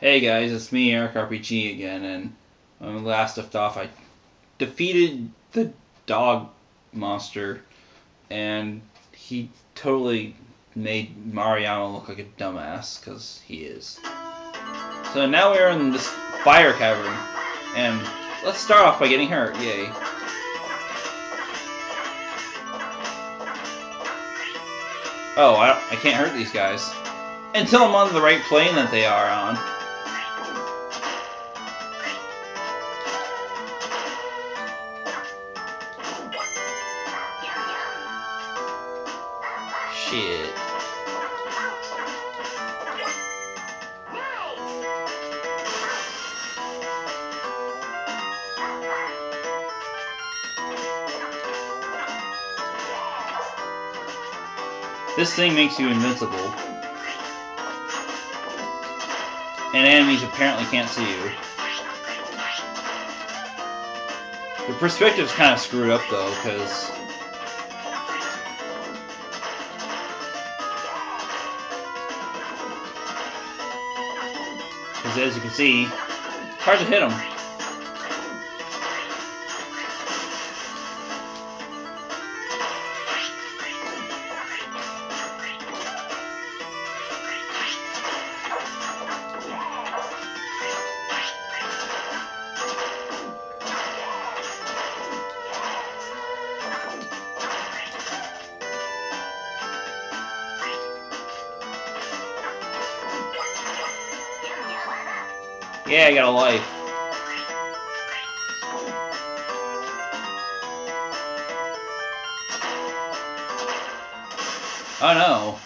Hey guys, it's me, Eric RPG again, and when we last left off, I defeated the dog monster, and he totally made Mariano look like a dumbass, because he is. So now we're in this fire cavern, and let's start off by getting hurt, yay. Oh, I can't hurt these guys. Until I'm on the right plane that they are on. Shit. This thing makes you invincible. And enemies apparently can't see you. The perspective's kind of screwed up though, because as you can see, it's hard to hit them. Yeah, I got a life. Oh no.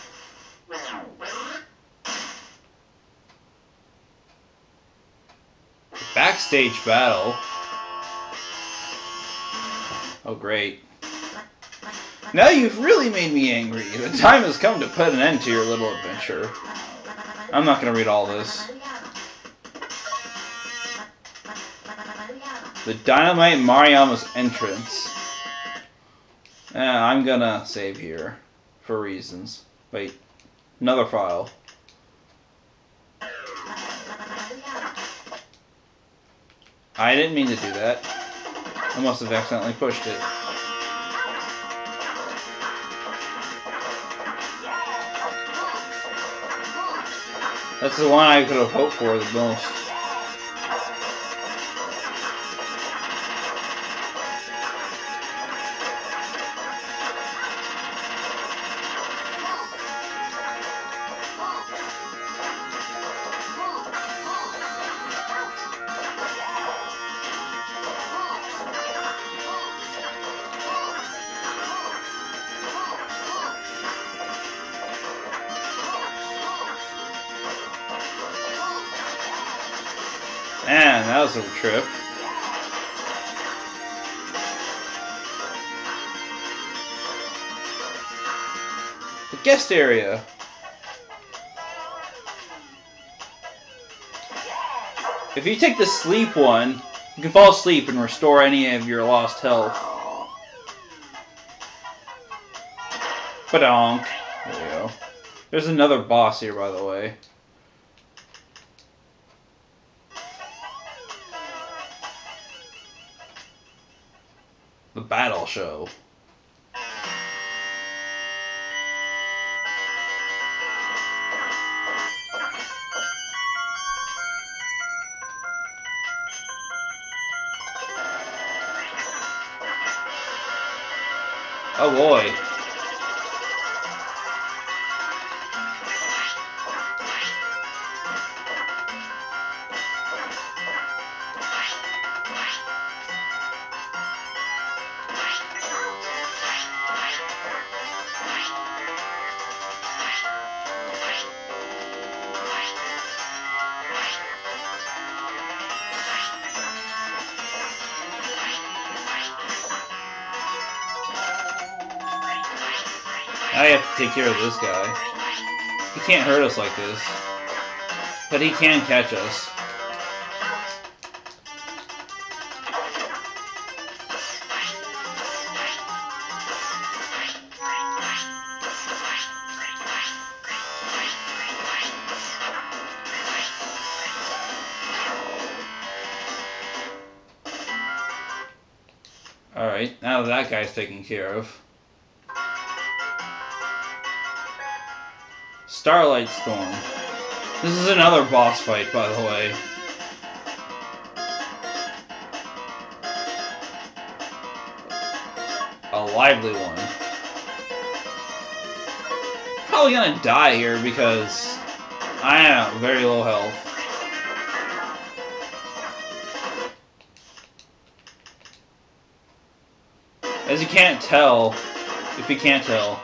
Backstage battle. Oh great. Now you've really made me angry. The time has come to put an end to your little adventure. I'm not gonna read all this. The Dynamite Mariano's entrance. I'm gonna save here. For reasons. Wait. Another file. I didn't mean to do that. I must have accidentally pushed it. That's the one I could have hoped for the most. Man, that was a trip. The guest area. If you take the sleep one, you can fall asleep and restore any of your lost health. Ba-donk. There you go. There's another boss here, by the way. The battle show. Oh boy. I have to take care of this guy. He can't hurt us like this. But he can catch us. Alright, now that guy's taken care of. Starlight Storm. This is another boss fight, by the way. A lively one. Probably gonna die here because I am very low health. As you can't tell, if you can't tell,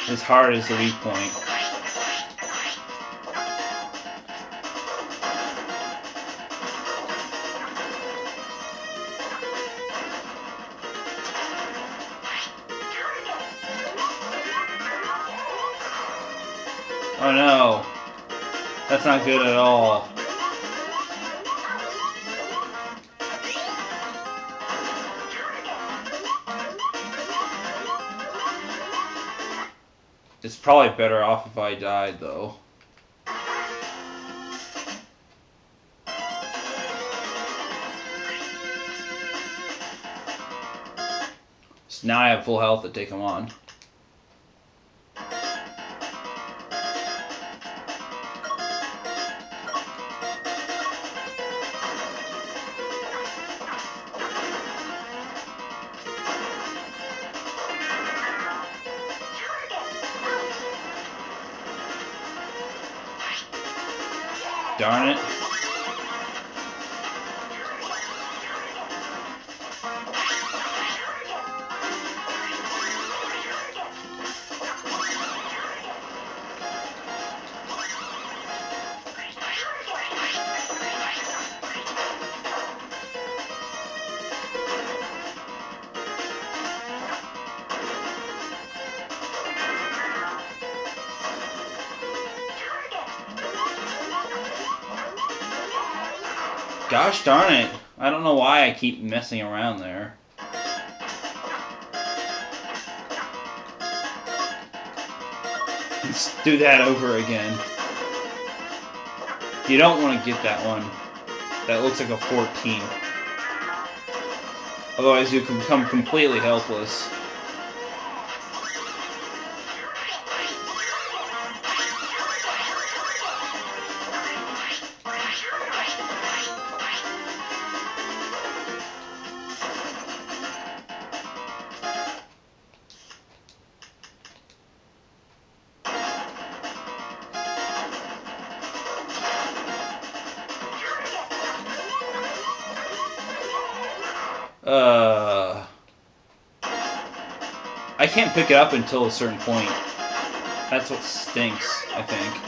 his heart is the weak point. Oh no, that's not good at all. It's probably better off if I died, though. So now I have full health to take him on. Darn it. Gosh darn it. I don't know why I keep messing around there. Let's do that over again. You don't want to get that one. That looks like a 14. Otherwise you can become completely helpless. I can't pick it up until a certain point. That's what stinks, I think.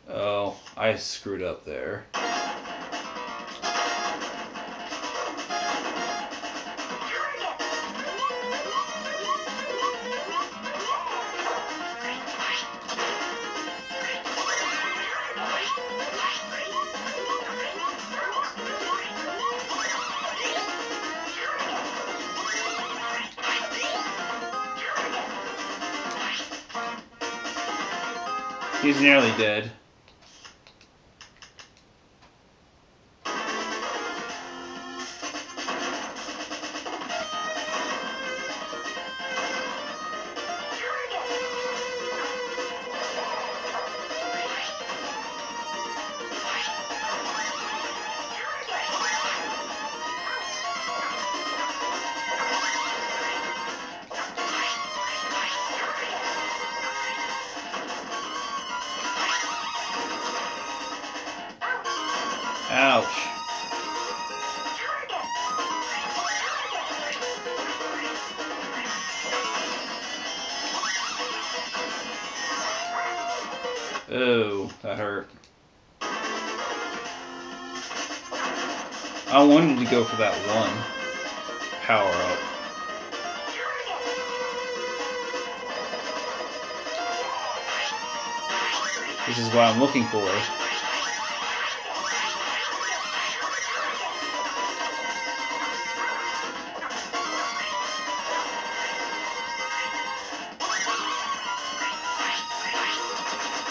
Oh, I screwed up there. He's nearly dead. Ouch. Oh, that hurt. I wanted to go for that one power up. which is what I'm looking for.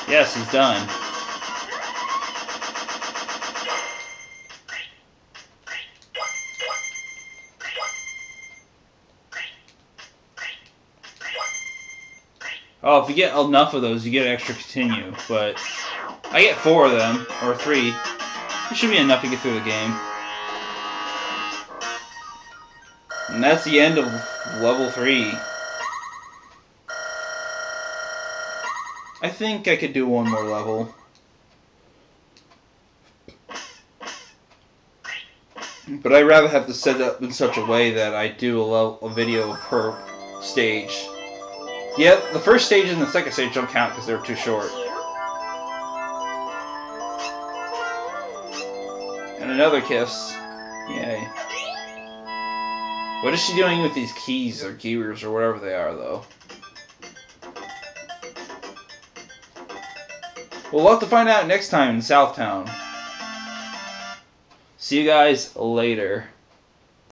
Yes, he's done. Oh, if you get enough of those, you get an extra continue. But I get 4 of them, or 3. It should be enough to get through the game. And that's the end of level 3. I think I could do one more level. But I'd rather have to set it up in such a way that I do a video per stage. Yeah, the first stage and the second stage don't count because they're too short. And another kiss. Yay. What is she doing with these keys or gears or whatever they are, though? We'll have to find out next time in Southtown. See you guys later.